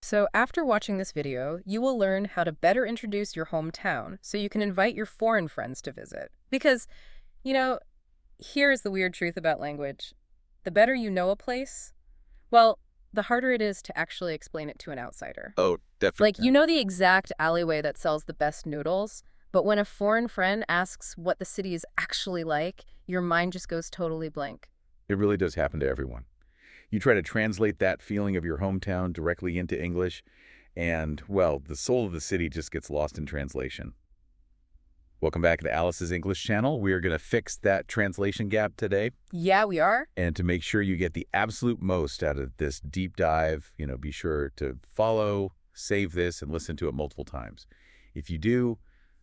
So after watching this video, you will learn how to better introduce your hometown so you can invite your foreign friends to visit. Because, you know, here's the weird truth about language. The better you know a place, well, the harder it is to actually explain it to an outsider. Oh, Like, definitely. you know the exact alleyway that sells the best noodles, but when a foreign friend asks what the city is actually like, your mind just goes totally blank. It really does happen to everyone. You try to translate that feeling of your hometown directly into English, and, well, the soul of the city just gets lost in translation. Welcome back to Alice's English channel. We are going to fix that translation gap today. Yeah, we are. And to make sure you get the absolute most out of this deep dive, be sure to follow, save this, and listen to it multiple times. If you do,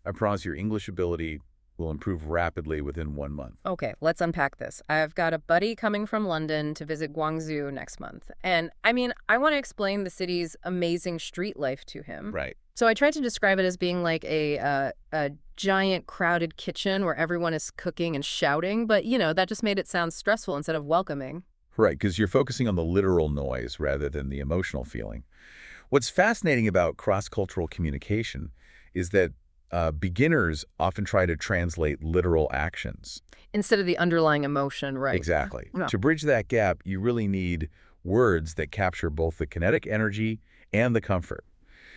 I promise your English ability will improve rapidly within 1 month. Okay, let's unpack this. I've got a buddy coming from London to visit Guangzhou next month. And I want to explain the city's amazing street life to him. Right. So I tried to describe it as being like a giant crowded kitchen where everyone is cooking and shouting, but that just made it sound stressful instead of welcoming. Right, because you're focusing on the literal noise rather than the emotional feeling. What's fascinating about cross-cultural communication is that beginners often try to translate literal actions. Instead of the underlying emotion, right? Exactly. Yeah. To bridge that gap, you really need words that capture both the kinetic energy and the comfort.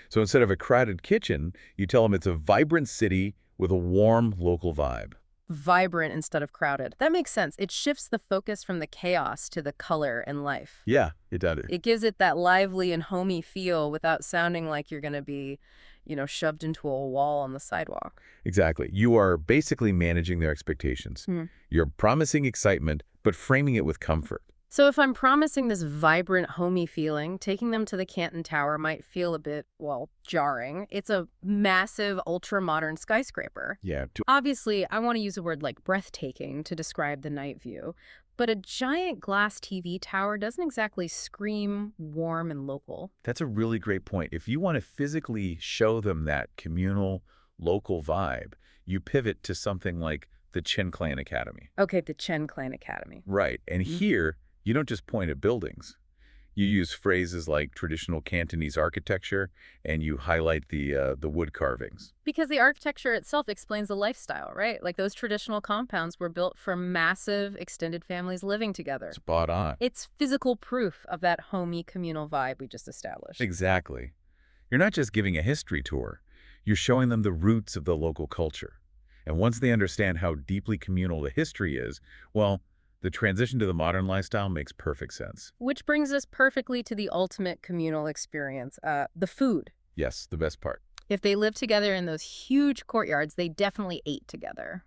So instead of a crowded kitchen, you tell them it's a vibrant city with a warm local vibe. Vibrant instead of crowded. That makes sense. It shifts the focus from the chaos to the color and life. Yeah, it does. It gives it that lively and homey feel without sounding like you're going to be, shoved into a wall on the sidewalk. Exactly. You are basically managing their expectations. Hmm. You're promising excitement, but framing it with comfort. So if I'm promising this vibrant, homey feeling, taking them to the Canton Tower might feel a bit, well, jarring. It's a massive, ultra-modern skyscraper. Yeah, Obviously, I want to use a word like breathtaking to describe the night view, but a giant glass TV tower doesn't exactly scream warm and local. that's a really great point. If you want to physically show them that communal, local vibe, you pivot to something like the Chen Clan Academy. Okay, the Chen Clan Academy. Right. And here, you don't just point at buildings. You use phrases like traditional Cantonese architecture, and you highlight the wood carvings. Because the architecture itself explains the lifestyle, right? Like those traditional compounds were built for massive extended families living together. Spot on. It's physical proof of that homey communal vibe we just established. Exactly. You're not just giving a history tour. You're showing them the roots of the local culture. And once they understand how deeply communal the history is, well, the transition to the modern lifestyle makes perfect sense. Which brings us perfectly to the ultimate communal experience, the food. Yes, the best part. If they lived together in those huge courtyards, they definitely ate together.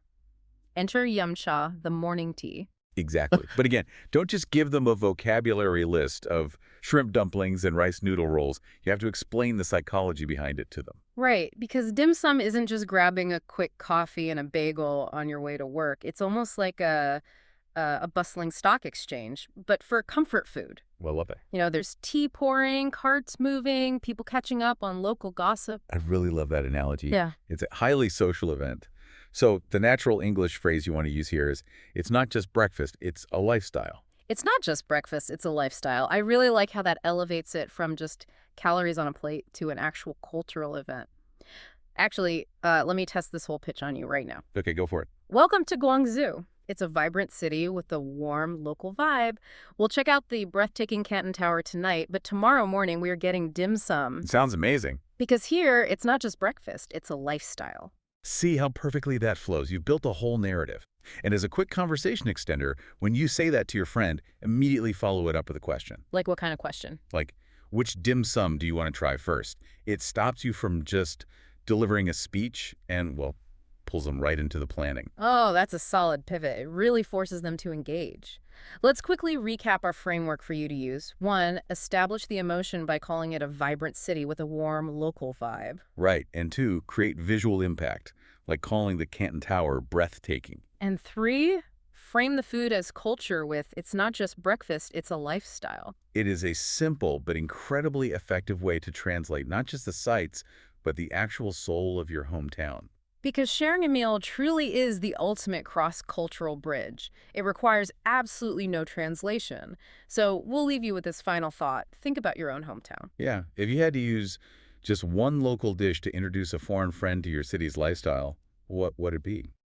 Enter yumcha, the morning tea. Exactly. But again, don't just give them a vocabulary list of shrimp dumplings and rice noodle rolls. You have to explain the psychology behind it to them. Right, because dim sum isn't just grabbing a quick coffee and a bagel on your way to work. It's almost like a bustling stock exchange, but for comfort food. Well, love it. There's tea pouring, carts moving, people catching up on local gossip. I really love that analogy. Yeah. It's a highly social event. So the natural English phrase you want to use here is, it's not just breakfast, it's a lifestyle. It's not just breakfast, it's a lifestyle. I really like how that elevates it from just calories on a plate to an actual cultural event. Actually, let me test this whole pitch on you right now. Okay, go for it. Welcome to Guangzhou. It's a vibrant city with a warm local vibe. We'll check out the breathtaking Canton Tower tonight, but tomorrow morning we are getting dim sum. It sounds amazing. Because here, it's not just breakfast, it's a lifestyle. See how perfectly that flows. You've built a whole narrative. And as a quick conversation extender, when you say that to your friend, immediately follow it up with a question. Like what kind of question? Like, which dim sum do you want to try first? It stops you from just delivering a speech and, well, pulls them right into the planning. Oh, that's a solid pivot. It really forces them to engage. Let's quickly recap our framework for you to use. 1, establish the emotion by calling it a vibrant city with a warm local vibe. Right. And 2, create visual impact, like calling the Canton Tower breathtaking. And 3, frame the food as culture with it's not just breakfast, it's a lifestyle. It is a simple but incredibly effective way to translate not just the sights, but the actual soul of your hometown. Because sharing a meal truly is the ultimate cross-cultural bridge. It requires absolutely no translation. So we'll leave you with this final thought. Think about your own hometown. Yeah, if you had to use just one local dish to introduce a foreign friend to your city's lifestyle, what would it be?